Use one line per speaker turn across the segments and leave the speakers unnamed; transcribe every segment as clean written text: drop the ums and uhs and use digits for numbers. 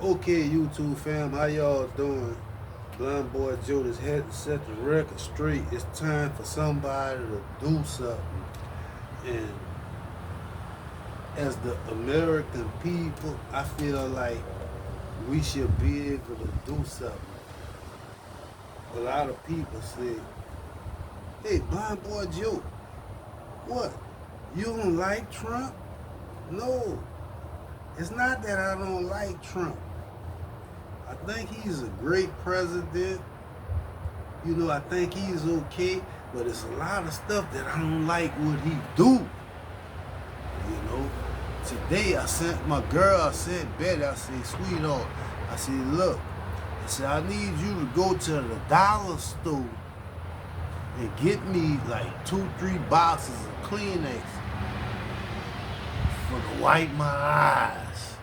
Okay, YouTube fam, how y'all doing? Blind Boy Joe just had to set the record straight. It's time for somebody to do something. And as the American people, I feel like we should be able to do something. A lot of people say, hey, Blind Boy Joe, what? You don't like Trump? No, it's not that I don't like Trump. I think he's a great president. I think he's okay, but it's a lot of stuff that I don't like what he do. Today I sent my girl, I said, Betty, I said, sweetheart, I said, look, I said, I need you to go to the dollar store and get me like 2-3 boxes of Kleenex for to wipe my eyes.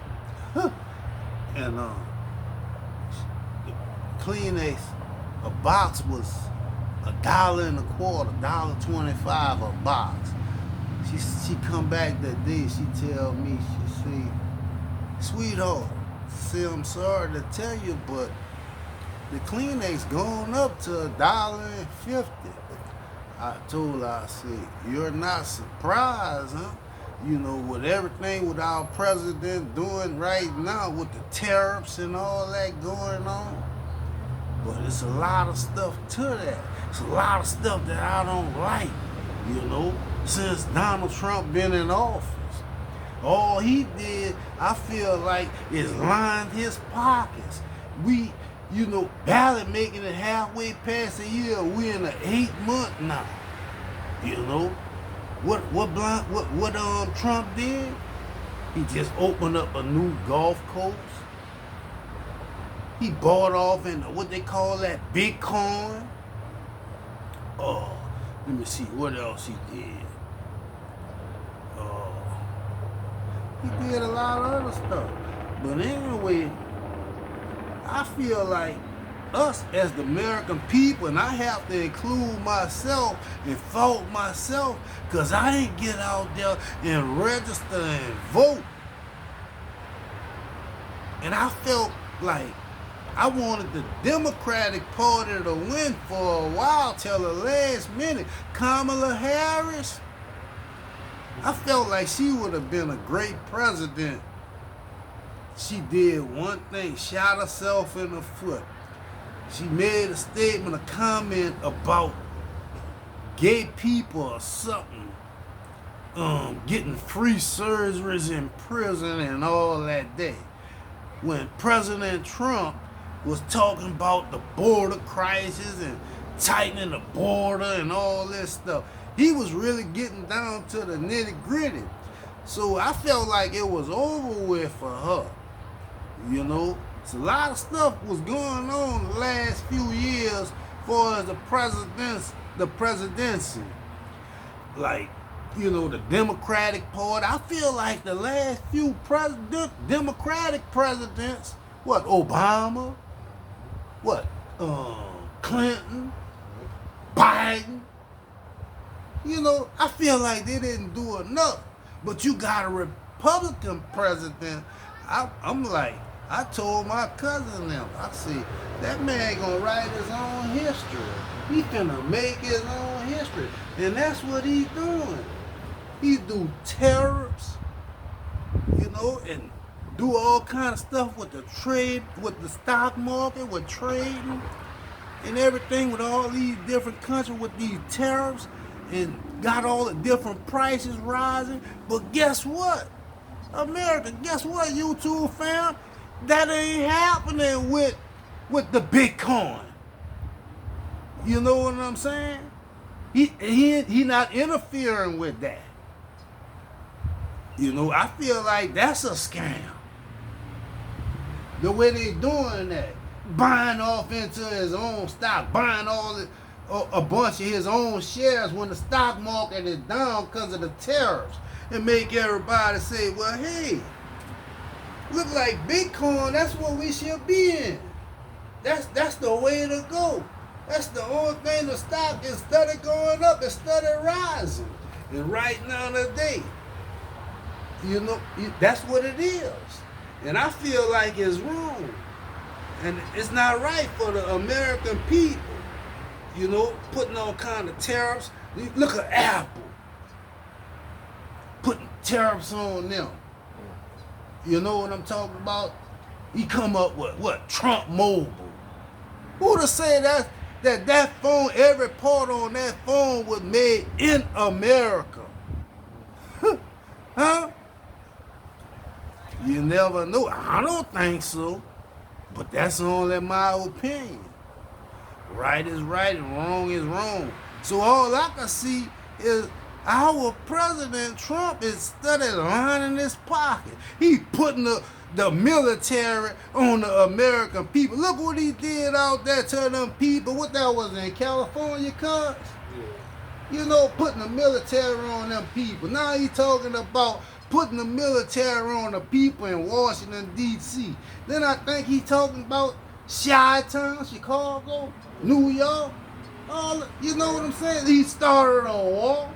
And Kleenex, a box was $1.25, $1.25 a box. She come back that day, she tell me, she say, sweetheart, say I'm sorry to tell you, but the Kleenex going up to $1.50. I told her, I said, you're not surprised, huh? With everything with our president doing right now with the tariffs and all that going on. But it's a lot of stuff to that. It's a lot of stuff that I don't like, since Donald Trump been in office. All he did, I feel like, is line his pockets. We, barely making it halfway past a year. We're in the 8th month now. What Trump did? He just opened up a new golf course. He bought off in what they call that Bitcoin. Let me see what else he did. He did a lot of other stuff. But anyway, I feel like us as the American people, and I have to include myself and fault myself, because I ain't get out there and register and vote. And I felt like I wanted the Democratic Party to win for a while till the last minute. Kamala Harris, I felt like she would have been a great president. She did one thing, shot herself in the foot. She made a statement, a comment about gay people or something, getting free surgeries in prison and all that day. When President Trump was talking about the border crisis and tightening the border and all this stuff, he was really getting down to the nitty gritty. So I felt like it was over with for her. So a lot of stuff was going on the last few years as far as the presidency. Like, the Democratic Party. I feel like the last few Democratic presidents, Obama, Clinton, Biden, I feel like they didn't do enough. But you got a Republican president. I'm like, I told my cousin them, I said, that man gonna write his own history. He finna make his own history. And that's what he's doing. He do tariffs, and do all kind of stuff with the trade, with the stock market, with trading, and everything with all these different countries with these tariffs, and got all the different prices rising. But guess what? America, guess what, YouTube fam? That ain't happening with the Bitcoin. You know what I'm saying? He not interfering with that. I feel like that's a scam. The way they doing that, buying off into his own stock, buying a bunch of his own shares when the stock market is down because of the tariffs, and make everybody say, well, hey, look like Bitcoin, that's what we should be in. That's the way to go. That's the only thing. The stock is steady going up, it's steady rising. And right now today, that's what it is. And I feel like it's wrong. And it's not right for the American people, putting all kind of tariffs. Look at Apple, putting tariffs on them. You know what I'm talking about? He come up with what? Trump Mobile. Who'd have said that phone, every part on that phone was made in America? Huh? You never know. I don't think so. But that's only my opinion. Right is right and wrong is wrong. So all I can see is our President Trump is studying lining his pocket. He putting the military on the American people. Look what he did out there to them people. What that was in California, cuz? Yeah. Putting the military on them people. Now he talking about putting the military on the people in Washington, D.C. Then I think he talking about Chi-Town, Chicago, New York. You know what I'm saying? He started a war.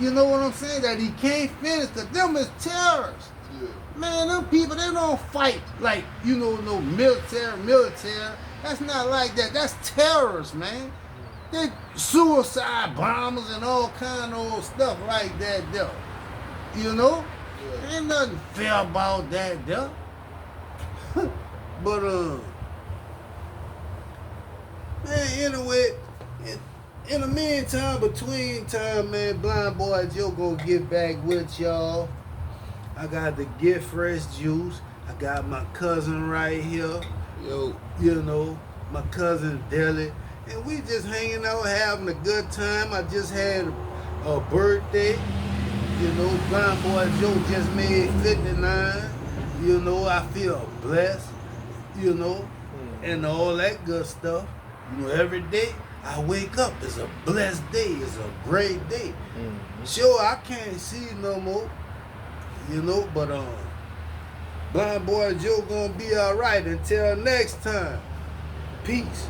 You know what I'm saying? That he can't finish, because them is terrorists. Yeah. Man, them people, they don't fight like, no military. That's not like that. That's terrorists, man. They suicide bombers and all kind of stuff like that, though. Yeah. Ain't nothing fair about that, though. But, man, anyway, in the meantime, between time, man, Blind Boy Joe gonna get back with y'all. I got the Get Fresh juice. I got my cousin right here. My cousin Deli. And we just hanging out, having a good time. I just had a birthday. Blind Boy Joe just made 59. I feel blessed, and all that good stuff. Every day I wake up, it's a blessed day, it's a great day. Sure, I can't see no more, but Blind Boy Joe gonna be all right until next time. Peace.